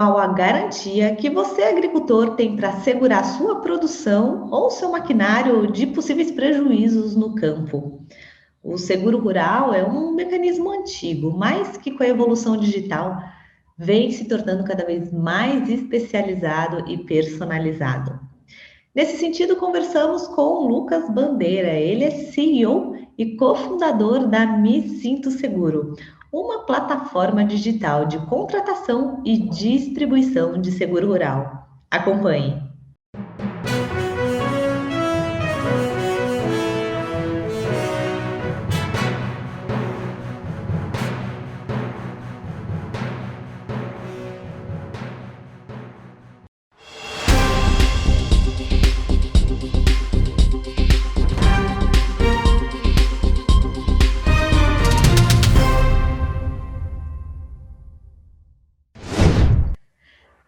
Qual a garantia que você, agricultor, tem para assegurar sua produção ou seu maquinário de possíveis prejuízos no campo? O seguro rural é um mecanismo antigo, mas que com a evolução digital vem se tornando cada vez mais especializado e personalizado. Nesse sentido, conversamos com o Lucas Bandeira. Ele é CEO e cofundador da Me Sinto Seguro, uma plataforma digital de contratação e distribuição de seguro rural. Acompanhe.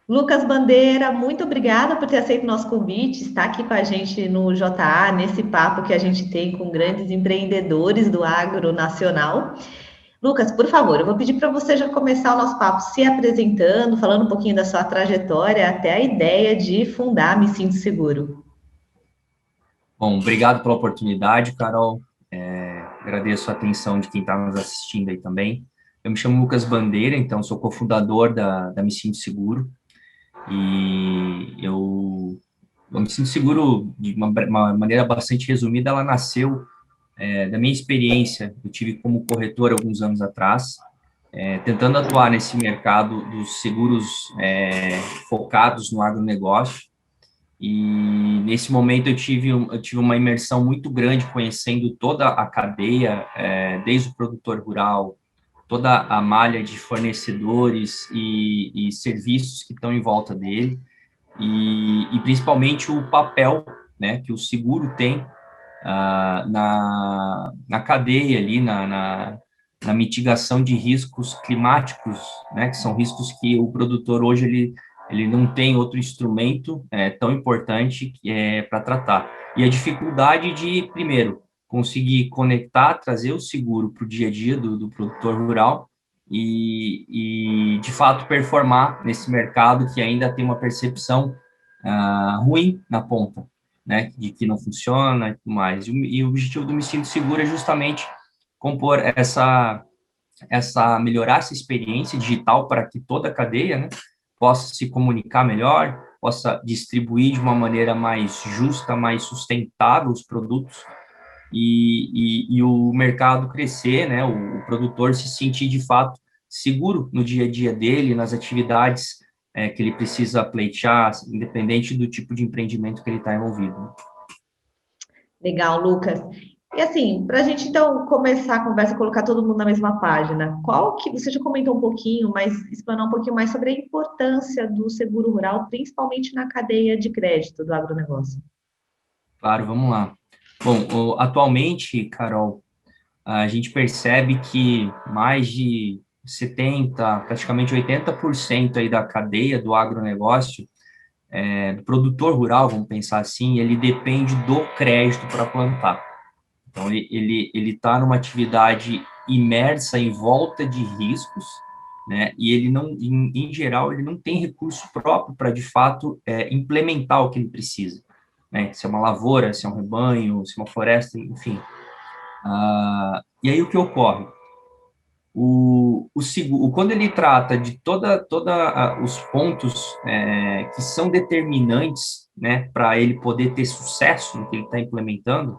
Lucas Bandeira, muito obrigada por ter aceito o nosso convite, estar aqui com a gente no JA, nesse papo que a gente tem com grandes empreendedores do agro nacional. Lucas, por favor, eu vou pedir para você já começar o nosso papo se apresentando, falando um pouquinho da sua trajetória até a ideia de fundar Me Sinto Seguro. Bom, obrigado pela oportunidade, Carol. Agradeço a atenção de quem está nos assistindo aí também. Eu me chamo Lucas Bandeira, então sou cofundador da Me Sinto Seguro. E eu me sinto seguro de uma maneira bastante resumida. Ela nasceu da minha experiência. Eu tive como corretor alguns anos atrás, tentando atuar nesse mercado dos seguros focados no agronegócio. E nesse momento eu tive uma imersão muito grande, conhecendo toda a cadeia, desde o produtor rural, toda a malha de fornecedores e serviços que estão em volta dele, e principalmente o papel, né, que o seguro tem na cadeia ali, na mitigação de riscos climáticos, né, que são riscos que o produtor hoje ele não tem outro instrumento tão importante para tratar. E a dificuldade de, primeiro, conseguir conectar, trazer o seguro para o dia a dia do produtor rural de fato, performar nesse mercado que ainda tem uma percepção ruim na ponta, né, de que não funciona e tudo mais. E o objetivo do Me Sinto Seguro é justamente compor melhorar essa experiência digital para que toda a cadeia, né, possa se comunicar melhor, possa distribuir de uma maneira mais justa, mais sustentável os produtos e o mercado crescer, né, o produtor se sentir de fato seguro no dia a dia dele, nas atividades que ele precisa pleitear, independente do tipo de empreendimento que ele está envolvido. Legal, Lucas. E assim, para a gente então começar a conversa e colocar todo mundo na mesma página, qual que você já comentou um pouquinho, mas explanar um pouquinho mais sobre a importância do seguro rural, principalmente na cadeia de crédito do agronegócio? Claro, vamos lá. Bom, atualmente, Carol, a gente percebe que mais de 70, praticamente 80% aí da cadeia do agronegócio, do produtor rural, vamos pensar assim, ele depende do crédito para plantar. Então, ele está numa atividade imersa em volta de riscos, né? E ele não, em geral, ele não tem recurso próprio para, de fato, implementar o que ele precisa, né? Se é uma lavoura, se é um rebanho, se é uma floresta, enfim. E aí o que ocorre? O seguro, quando ele trata de toda os pontos que são determinantes, né, para ele poder ter sucesso no que ele está implementando,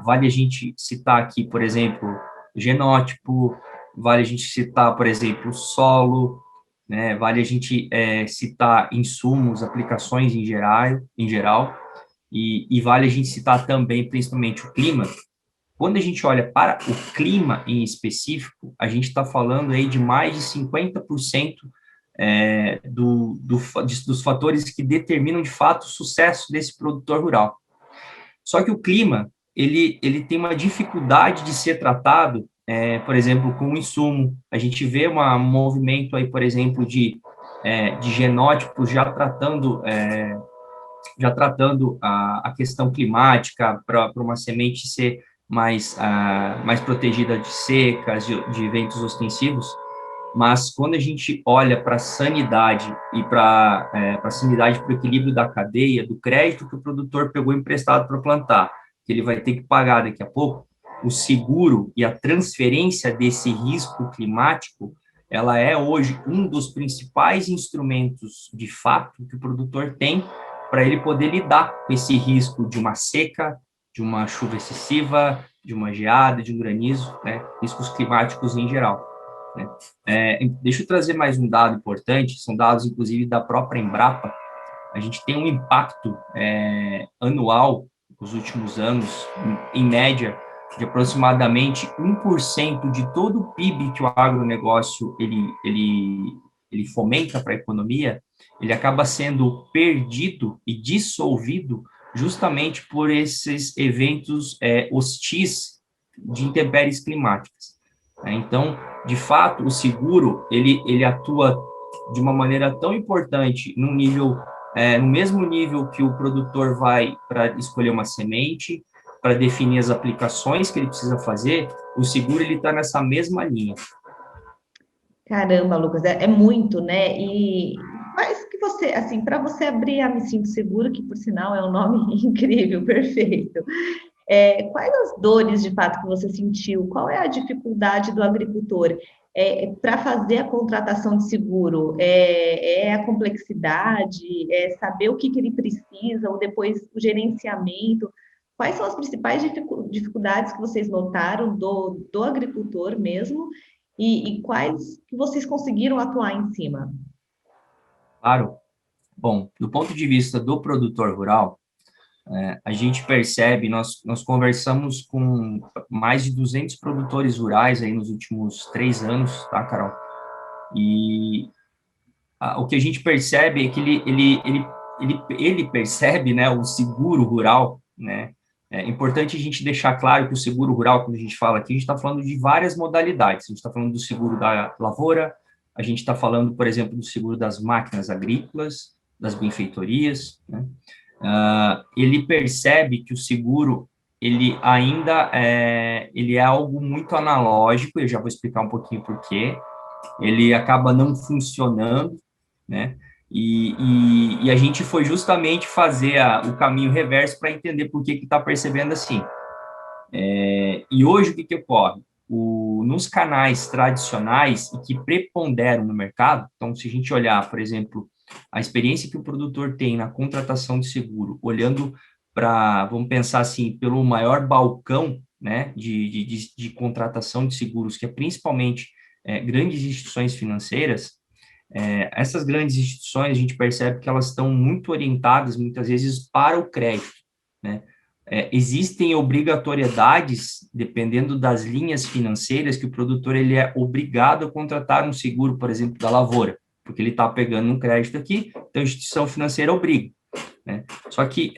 vale a gente citar aqui, por exemplo, genótipo, vale a gente citar, por exemplo, solo, né, vale a gente citar insumos, aplicações em geral, e vale a gente citar também, principalmente, o clima. Quando a gente olha para o clima em específico, a gente está falando aí de mais de 50% dos fatores que determinam, de fato, o sucesso desse produtor rural. Só que o clima, ele tem uma dificuldade de ser tratado, por exemplo, com o insumo. A gente vê um movimento aí, por exemplo, de genótipos já tratando a questão climática para uma semente ser mais protegida de secas, de eventos ostensivos. mas quando a gente olha para a sanidade e para a sanidade, para o equilíbrio da cadeia, do crédito que o produtor pegou emprestado para plantar, que ele vai ter que pagar daqui a pouco, o seguro e a transferência desse risco climático, ela é hoje um dos principais instrumentos de fato que o produtor tem para ele poder lidar com esse risco de uma seca, de uma chuva excessiva, de uma geada, de um granizo, né? Riscos climáticos em geral. Né? Deixa eu trazer mais um dado importante, são dados, inclusive, da própria Embrapa. A gente tem um impacto anual, nos últimos anos, em média, de aproximadamente 1% de todo o PIB que o agronegócio ele fomenta para a economia, ele acaba sendo perdido e dissolvido justamente por esses eventos hostis de intempéries climáticas. Então, de fato, o seguro, ele atua de uma maneira tão importante no nível, no mesmo nível que o produtor vai para escolher uma semente, para definir as aplicações que ele precisa fazer, o seguro ele está nessa mesma linha. Caramba, Lucas, é muito, né? E quais que você, assim, para você abrir a Me Sinto Seguro, que por sinal é um nome incrível, perfeito. Quais as dores de fato que você sentiu? Qual é a dificuldade do agricultor para fazer a contratação de seguro? É a complexidade? É saber o que ele precisa, ou depois o gerenciamento? Quais são as principais dificuldades que vocês notaram do agricultor mesmo? E quais que vocês conseguiram atuar em cima? Claro. Bom, do ponto de vista do produtor rural, a gente percebe, nós conversamos com mais de 200 produtores rurais aí nos últimos 3 anos, tá, Carol? E o que a gente percebe é que ele percebe, né, o seguro rural, né? É importante a gente deixar claro que o seguro rural, quando a gente fala aqui, a gente está falando de várias modalidades. A gente está falando do seguro da lavoura, a gente está falando, por exemplo, do seguro das máquinas agrícolas, das benfeitorias, né? Ele percebe que o seguro ele ainda ele é algo muito analógico, eu já vou explicar um pouquinho por quê. Ele acaba não funcionando, né? E a gente foi justamente fazer o caminho reverso para entender por que está percebendo assim. E hoje o que ocorre? Nos canais tradicionais e que preponderam no mercado, então se a gente olhar, por exemplo, a experiência que o produtor tem na contratação de seguro, olhando para, vamos pensar assim, pelo maior balcão, né, de contratação de seguros, que é principalmente grandes instituições financeiras, essas grandes instituições, a gente percebe que elas estão muito orientadas, muitas vezes, para o crédito, né? Existem obrigatoriedades, dependendo das linhas financeiras, que o produtor ele é obrigado a contratar um seguro, por exemplo, da lavoura, porque ele está pegando um crédito aqui, então a instituição financeira obriga, né? Só que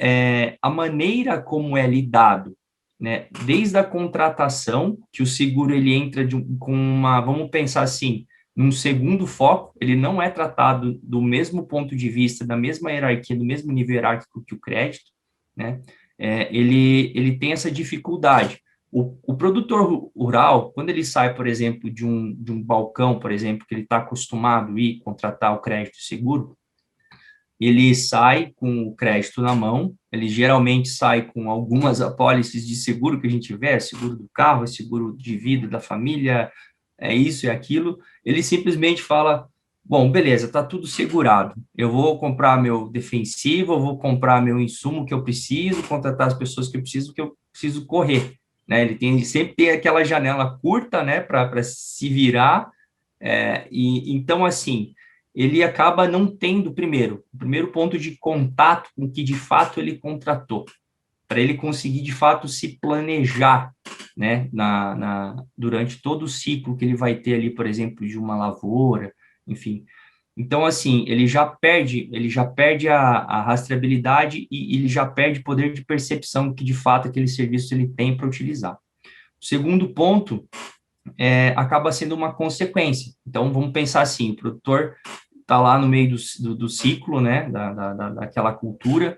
a maneira como é lidado, né, desde a contratação, que o seguro ele entra com uma, vamos pensar assim, num segundo foco, ele não é tratado do mesmo ponto de vista, da mesma hierarquia, do mesmo nível hierárquico que o crédito, né? Ele tem essa dificuldade. O produtor rural, quando ele sai, por exemplo, de um balcão, por exemplo, que ele está acostumado a ir contratar o crédito seguro, ele sai com o crédito na mão, ele geralmente sai com algumas apólices de seguro que a gente vê, seguro do carro, seguro de vida da família, é isso e aquilo, ele simplesmente fala, bom, beleza, tá tudo segurado, eu vou comprar meu defensivo, eu vou comprar meu insumo que eu preciso, contratar as pessoas que eu preciso correr, né, sempre tem aquela janela curta, né, para se virar, e então, assim, ele acaba não tendo, o primeiro ponto de contato com o que de fato ele contratou, para ele conseguir de fato se planejar, né, durante todo o ciclo que ele vai ter ali, por exemplo, de uma lavoura, enfim. Então, assim, ele já perde a rastreabilidade e ele já perde poder de percepção que de fato aquele serviço ele tem para utilizar. O segundo ponto acaba sendo uma consequência. Então, vamos pensar assim, o produtor está lá no meio do ciclo, né, daquela cultura,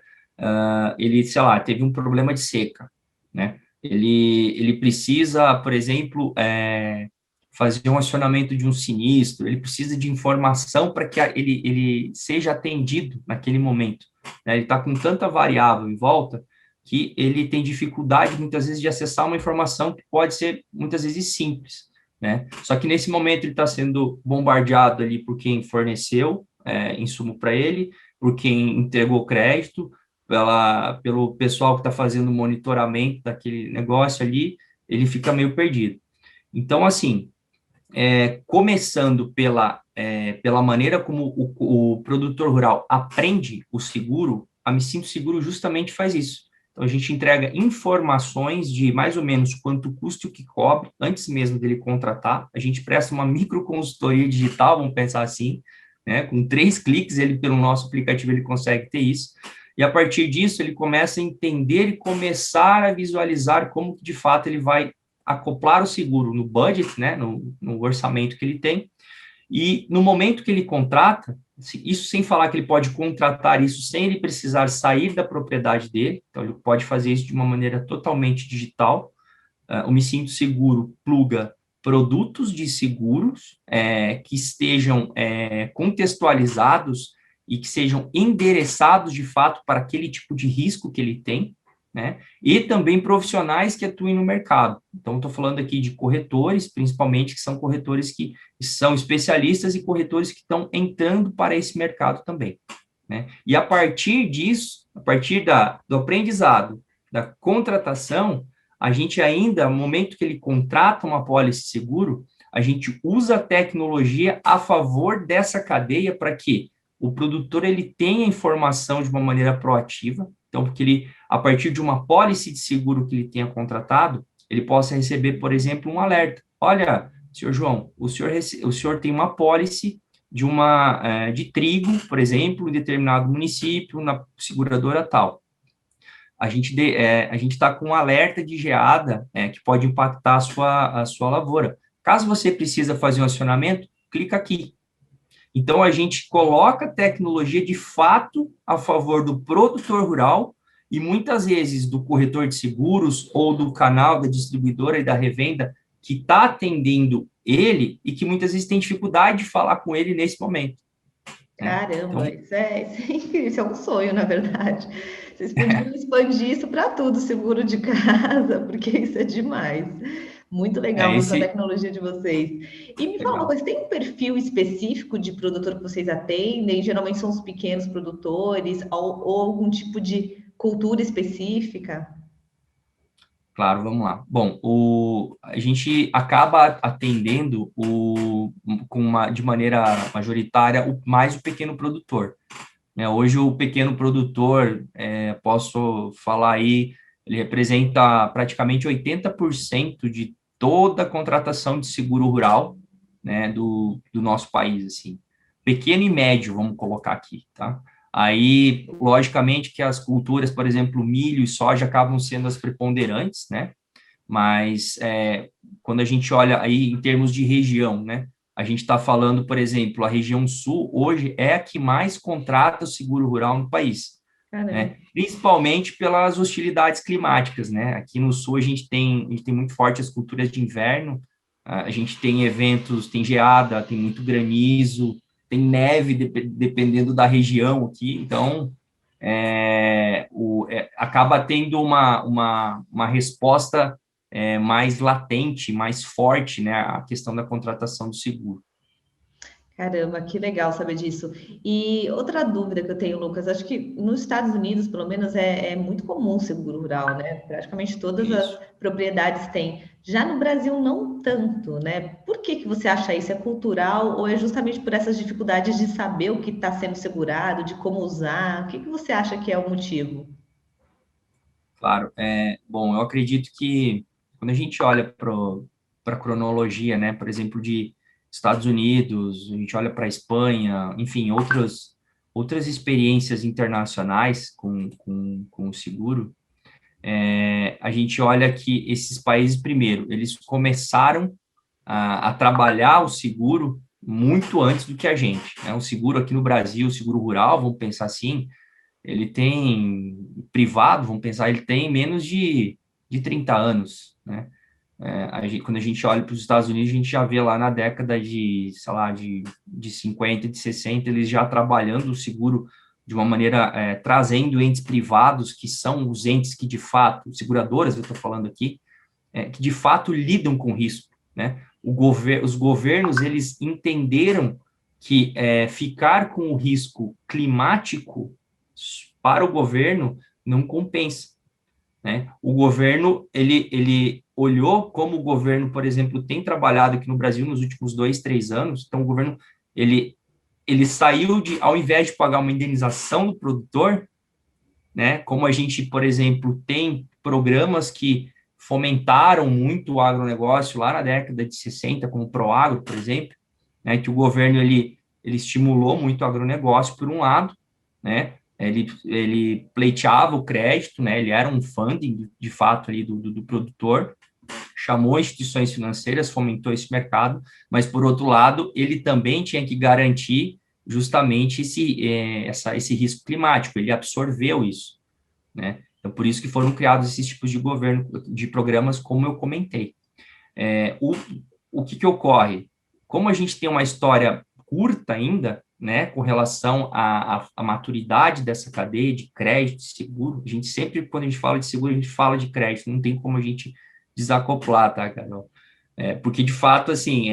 ele, sei lá, teve um problema de seca, né, ele precisa, por exemplo, fazer um acionamento de um sinistro, ele precisa de informação para que ele seja atendido naquele momento, né? Ele está com tanta variável em volta que ele tem dificuldade, muitas vezes, de acessar uma informação que pode ser, muitas vezes, simples, né? Só que, nesse momento, ele está sendo bombardeado ali por quem forneceu insumo para ele, por quem entregou crédito, pelo pessoal que está fazendo o monitoramento daquele negócio ali, ele fica meio perdido. Então, assim, começando pela maneira como o produtor rural aprende o seguro, a Me Sinto Seguro justamente faz isso. Então, a gente entrega informações de mais ou menos quanto custa e o que cobre, antes mesmo dele contratar. A gente presta uma microconsultoria digital, vamos pensar assim, né? Com 3 cliques, ele, pelo nosso aplicativo, ele consegue ter isso. E, a partir disso, ele começa a entender e começar a visualizar como, de fato, ele vai acoplar o seguro no budget, né, no orçamento que ele tem, e no momento que ele contrata, isso sem falar que ele pode contratar isso sem ele precisar sair da propriedade dele, então ele pode fazer isso de uma maneira totalmente digital. O Me Sinto Seguro pluga produtos de seguros que estejam contextualizados e que sejam endereçados de fato para aquele tipo de risco que ele tem, né? E também profissionais que atuem no mercado. Então, estou falando aqui de corretores, principalmente, que são corretores que são especialistas e corretores que estão entrando para esse mercado também, né? E a partir disso, a partir do aprendizado, da contratação, a gente ainda, no momento que ele contrata uma pólice de seguro, a gente usa a tecnologia a favor dessa cadeia para que o produtor ele tenha informação de uma maneira proativa, então, porque ele, a partir de uma pólice de seguro que ele tenha contratado, ele possa receber, por exemplo, um alerta. Olha, senhor João, o senhor tem uma pólice de trigo, por exemplo, em determinado município, na seguradora tal. A gente está com um alerta de geada que pode impactar a sua lavoura. Caso você precisa fazer um acionamento, clica aqui. Então, a gente coloca tecnologia de fato a favor do produtor rural e muitas vezes do corretor de seguros ou do canal da distribuidora e da revenda que está atendendo ele e que muitas vezes tem dificuldade de falar com ele nesse momento. Caramba, então, isso é incrível, isso é um sonho, na verdade. Vocês podiam expandir isso para tudo, seguro de casa, porque isso é demais. Muito legal essa tecnologia de vocês. E me fala uma coisa, tem um perfil específico de produtor que vocês atendem? Geralmente são os pequenos produtores ou algum tipo de cultura específica? Claro, vamos lá. Bom, a gente acaba atendendo de maneira majoritária mais o pequeno produtor, né? Hoje o pequeno produtor, posso falar aí, ele representa praticamente 80% de toda a contratação de seguro rural, né, do nosso país, assim. Pequeno e médio, vamos colocar aqui, tá? Aí, logicamente, que as culturas, por exemplo, milho e soja acabam sendo as preponderantes, né? Mas quando a gente olha aí em termos de região, né? A gente está falando, por exemplo, a região sul hoje é a que mais contrata o seguro rural no país, né? Principalmente pelas hostilidades climáticas, né? Aqui no sul a gente tem muito forte as culturas de inverno, a gente tem eventos, tem geada, tem muito granizo, tem neve, dependendo da região aqui, então acaba tendo uma resposta mais latente, mais forte, né, a questão da contratação do seguro. Caramba, que legal saber disso. E outra dúvida que eu tenho, Lucas, acho que nos Estados Unidos, pelo menos, é muito comum o seguro rural, né? Praticamente todas as propriedades têm. Já no Brasil, não tanto, né? Por que você acha isso? É cultural ou é justamente por essas dificuldades de saber o que está sendo segurado, de como usar? O que você acha que é o motivo? Claro, bom, eu acredito que quando a gente olha para a cronologia, né, por exemplo, de Estados Unidos, a gente olha para a Espanha, enfim, outras experiências internacionais com o seguro, a gente olha que esses países, primeiro, eles começaram a trabalhar o seguro muito antes do que a gente, né? O seguro aqui no Brasil, o seguro rural, vamos pensar assim, ele tem privado, vamos pensar, ele tem menos de 30 anos, né? Quando a gente olha para os Estados Unidos, a gente já vê lá na década de, sei lá, de 50, de 60, eles já trabalhando o seguro de uma maneira, trazendo entes privados, que são os entes que, de fato, seguradoras, eu estou falando aqui, que, de fato, lidam com risco, né? Os governos, eles entenderam que ficar com o risco climático para o governo não compensa, né? O governo, ele olhou como o governo, por exemplo, tem trabalhado aqui no Brasil nos últimos 2, 3 anos. Então, o governo, ele saiu de, ao invés de pagar uma indenização do produtor, né? Como a gente, por exemplo, tem programas que fomentaram muito o agronegócio lá na década de 60, como o Proagro, por exemplo, né? Que o governo, ele estimulou muito o agronegócio, por um lado, né? Ele pleiteava o crédito, né? Ele era um funding, de fato, ali do produtor, chamou instituições financeiras, fomentou esse mercado, mas, por outro lado, ele também tinha que garantir justamente esse risco climático, ele absorveu isso, né? Então, por isso que foram criados esses tipos de governo, de programas, como eu comentei. O que ocorre? Como a gente tem uma história curta ainda, né, com relação à maturidade dessa cadeia de crédito, de seguro, a gente sempre, quando a gente fala de seguro, a gente fala de crédito, não tem como a gente desacoplar, tá, Carol? Porque, de fato, assim,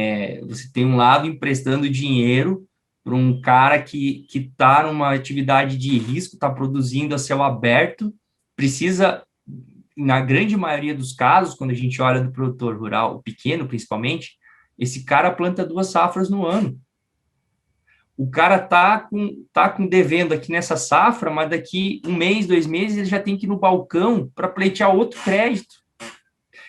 você tem um lado emprestando dinheiro para um cara que está numa atividade de risco, está produzindo a céu aberto, precisa, na grande maioria dos casos, quando a gente olha do produtor rural, o pequeno principalmente, esse cara planta 2 safras no ano. O cara tá com devendo aqui nessa safra, mas daqui 1 mês, 2 meses, ele já tem que ir no balcão para pleitear outro crédito.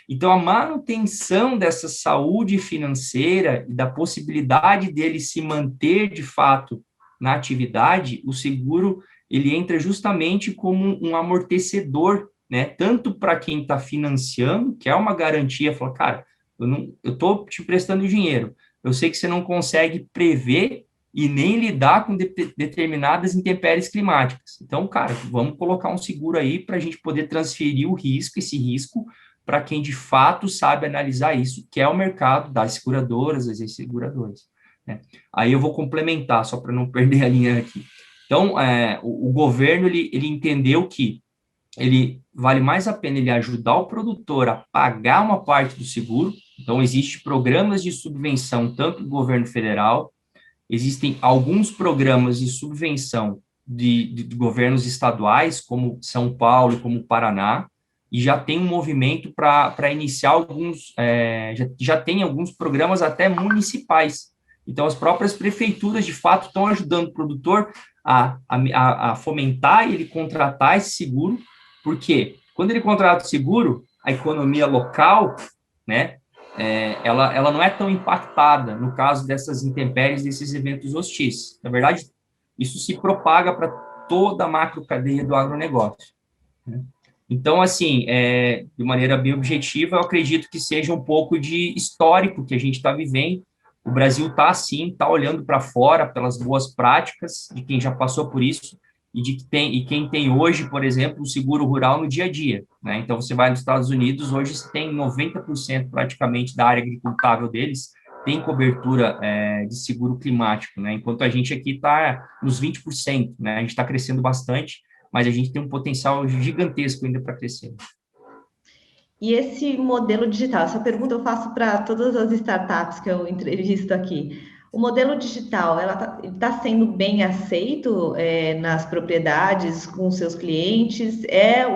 Então, a manutenção dessa saúde financeira e da possibilidade dele se manter, de fato, na atividade, o seguro, ele entra justamente como um amortecedor, né? Tanto para quem está financiando, que é uma garantia, fala, cara, eu estou te prestando dinheiro, eu sei que você não consegue prever e nem lidar com determinadas intempéries climáticas. Então, cara, vamos colocar um seguro aí para a gente poder transferir esse risco, para quem de fato sabe analisar isso, que é o mercado das seguradoras, das seguradoras, né? Aí eu vou complementar, só para não perder a linha aqui. Então, o governo, ele entendeu que ele vale mais a pena ele ajudar o produtor a pagar uma parte do seguro. Então, existem programas de subvenção, tanto do governo federal, existem alguns programas de subvenção de governos estaduais, como São Paulo e como Paraná, e já tem um movimento para iniciar alguns, já tem alguns programas até municipais. Então, as próprias prefeituras, de fato, estão ajudando o produtor a fomentar e ele contratar esse seguro, porque quando ele contrata o seguro, a economia local, né, ela não é tão impactada no caso dessas intempéries, desses eventos hostis. Na verdade, isso se propaga para toda a macro cadeia do agronegócio, né? Então, assim, de maneira bem objetiva, eu acredito que seja um pouco de histórico que a gente está vivendo. O Brasil está, sim, está olhando para fora pelas boas práticas de quem já passou por isso e quem tem hoje, por exemplo, o seguro rural no dia a dia, né? Então, você vai nos Estados Unidos, hoje você tem 90% praticamente da área agricultável deles tem cobertura de seguro climático, né? Enquanto a gente aqui está nos 20%, né? A gente está crescendo bastante, mas a gente tem um potencial gigantesco ainda para crescer. E esse modelo digital, essa pergunta eu faço para todas as startups que eu entrevisto aqui. O modelo digital, ela está sendo bem aceito nas propriedades com seus clientes?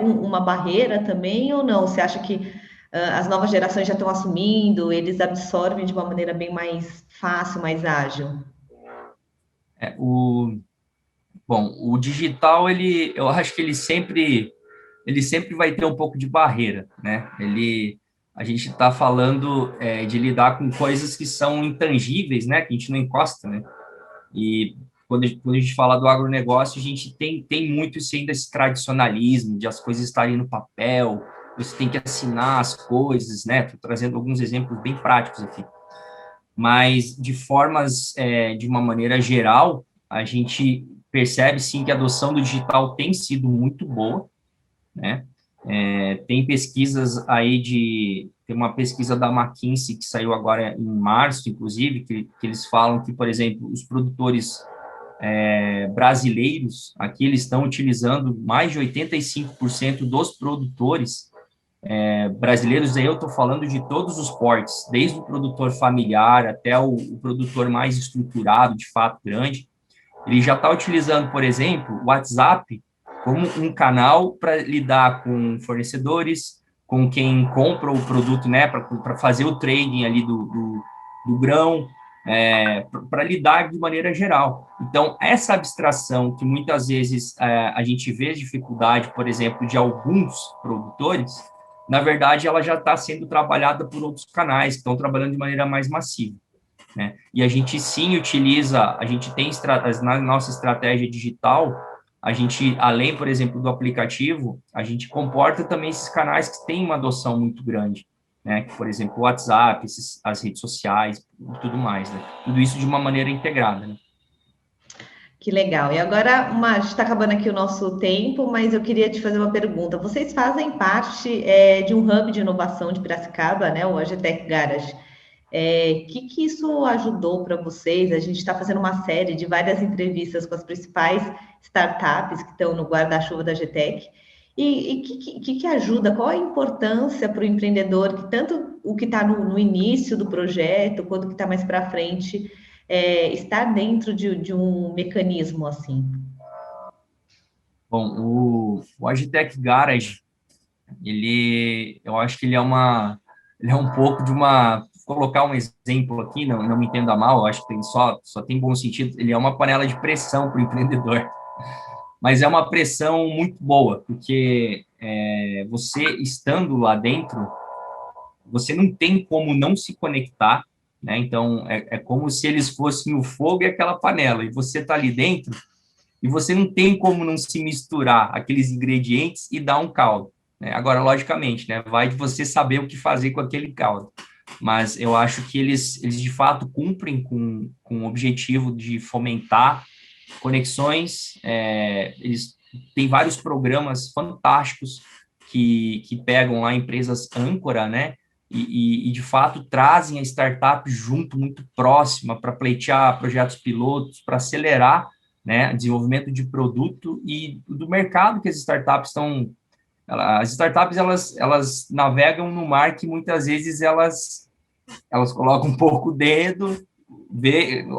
Uma barreira também ou não? Você acha que as novas gerações já estão assumindo, eles absorvem de uma maneira bem mais fácil, mais ágil? É, o, Bom, o digital, eu acho que ele sempre vai ter um pouco de barreira, né? A gente está falando de lidar com coisas que são intangíveis, né? Que a gente não encosta, né? E quando a gente fala do agronegócio, a gente tem muito esse tradicionalismo de as coisas estarem no papel, você tem que assinar as coisas, né? Estou trazendo alguns exemplos bem práticos aqui. Mas, de uma maneira geral, a gente percebe, sim, que a adoção do digital tem sido muito boa, né? Tem pesquisas aí tem uma pesquisa da McKinsey que saiu agora em março, inclusive, que eles falam que, por exemplo, os produtores brasileiros, aqui eles estão utilizando mais de 85% dos produtores brasileiros, aí eu estou falando de todos os portes, desde o produtor familiar até o produtor mais estruturado, de fato grande, ele já está utilizando, por exemplo, o WhatsApp como um canal para lidar com fornecedores, com quem compra o produto, né, para fazer o trading ali do grão, para lidar de maneira geral. Então, essa abstração que muitas vezes a gente vê dificuldade, por exemplo, de alguns produtores, na verdade, ela já está sendo trabalhada por outros canais que estão trabalhando de maneira mais massiva. Né? E a gente sim utiliza, a gente tem na nossa estratégia digital, a gente, além, por exemplo, do aplicativo, a gente comporta também esses canais que têm uma adoção muito grande, né? Por exemplo, o WhatsApp, as redes sociais e tudo mais, né? Tudo isso de uma maneira integrada, né? Que legal. E agora, está acabando aqui o nosso tempo, mas eu queria te fazer uma pergunta. Vocês fazem parte de um hub de inovação de Piracicaba, né? O AGTech Garage. Que isso ajudou para vocês? A gente está fazendo uma série de várias entrevistas com as principais startups que estão no guarda-chuva da GTEC. E que ajuda? Qual a importância para o empreendedor, que tanto o que está no início do projeto, quanto o que está mais para frente, estar dentro de um mecanismo assim? Bom, o Agitech Garage, eu acho que ele é um pouco de uma, vou colocar um exemplo aqui, não me entenda mal, eu acho que só tem bom sentido, ele é uma panela de pressão para o empreendedor, mas é uma pressão muito boa, porque você estando lá dentro, você não tem como não se conectar, né? Então, é como se eles fossem o fogo e aquela panela, e você está ali dentro, e você não tem como não se misturar aqueles ingredientes e dar um caldo, né? Agora, logicamente, né, vai de você saber o que fazer com aquele caldo. Mas eu acho que eles de fato cumprem com o objetivo de fomentar conexões. Eles têm vários programas fantásticos que pegam lá empresas âncora, né? De fato trazem a startup junto, muito próxima, para pleitear projetos pilotos, para acelerar, né, desenvolvimento de produto e do mercado que as startups estão. As startups elas navegam no mar que muitas vezes elas colocam um pouco o dedo,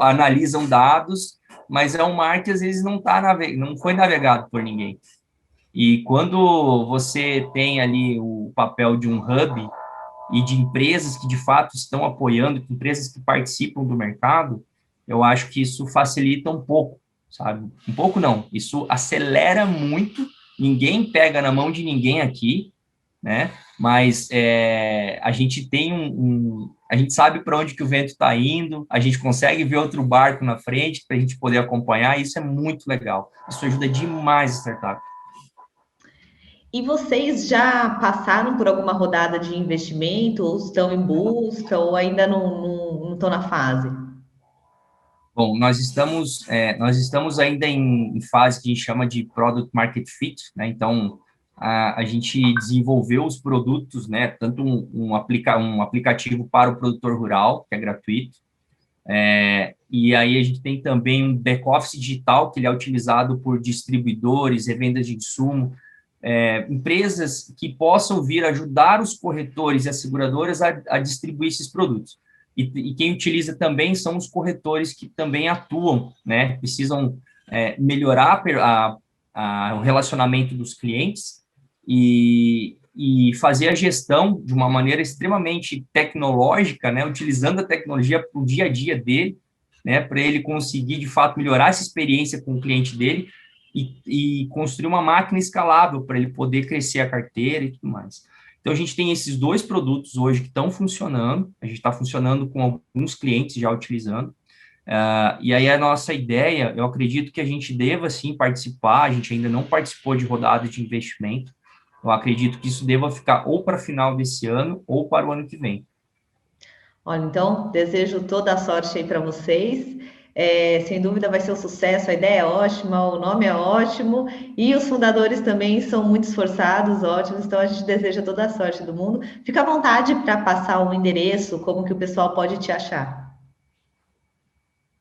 analisam dados, mas é um mar que às vezes não foi navegado por ninguém. E quando você tem ali o papel de um hub e de empresas que de fato estão apoiando, empresas que participam do mercado, eu acho que isso facilita um pouco, sabe? Um pouco não, isso acelera muito, ninguém pega na mão de ninguém aqui, né? Mas a gente tem a gente sabe para onde que o vento está indo, a gente consegue ver outro barco na frente para a gente poder acompanhar, e isso é muito legal. Isso ajuda demais a startup. E vocês já passaram por alguma rodada de investimento, ou estão em busca, ou ainda não estão na fase? Bom, nós estamos ainda em fase que a gente chama de Product Market Fit, né? Então, a gente desenvolveu os produtos, né? Tanto um aplicativo para o produtor rural, que é gratuito, e aí a gente tem também um back-office digital, que ele é utilizado por distribuidores, revendas de insumo, empresas que possam vir ajudar os corretores e as seguradoras a distribuir esses produtos. E quem utiliza também são os corretores que também atuam, né? Precisam melhorar o relacionamento dos clientes e fazer a gestão de uma maneira extremamente tecnológica, né? Utilizando a tecnologia para o dia a dia dele, né? Para ele conseguir, de fato, melhorar essa experiência com o cliente dele e construir uma máquina escalável para ele poder crescer a carteira e tudo mais. Então, a gente tem esses dois produtos hoje que estão funcionando, a gente está funcionando com alguns clientes já utilizando, e aí a nossa ideia, eu acredito que a gente deva, sim, participar, a gente ainda não participou de rodada de investimento, eu acredito que isso deva ficar ou para final desse ano ou para o ano que vem. Olha, então, desejo toda a sorte aí para vocês. Sem dúvida vai ser um sucesso, a ideia é ótima, o nome é ótimo, e os fundadores também são muito esforçados, ótimos, então a gente deseja toda a sorte do mundo. Fica à vontade para passar o endereço, como que o pessoal pode te achar.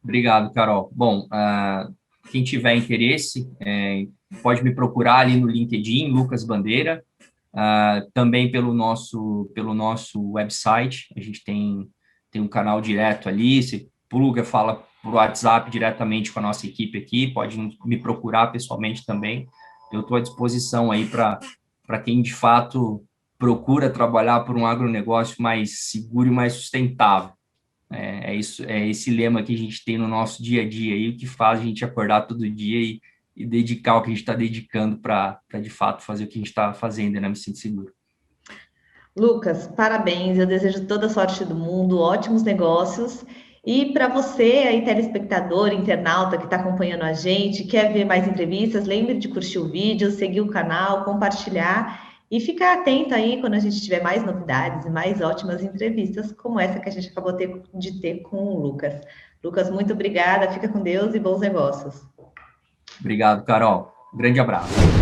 Obrigado, Carol. Bom, quem tiver interesse, pode me procurar ali no LinkedIn, Lucas Bandeira, também pelo nosso website, a gente tem um canal direto ali, se pluga, fala por WhatsApp diretamente com a nossa equipe aqui, pode me procurar pessoalmente também. Eu estou à disposição aí para quem de fato procura trabalhar por um agronegócio mais seguro e mais sustentável. Isso, é esse lema que a gente tem no nosso dia a dia aí, o que faz a gente acordar todo dia e dedicar o que a gente está dedicando para de fato fazer o que a gente está fazendo, né? Me sinto seguro. Lucas, parabéns, eu desejo toda a sorte do mundo, ótimos negócios. E para você aí, telespectador, internauta que está acompanhando a gente, quer ver mais entrevistas, lembre de curtir o vídeo, seguir o canal, compartilhar e ficar atento aí quando a gente tiver mais novidades e mais ótimas entrevistas como essa que a gente acabou de ter com o Lucas. Lucas, muito obrigada, fica com Deus e bons negócios. Obrigado, Carol. Grande abraço.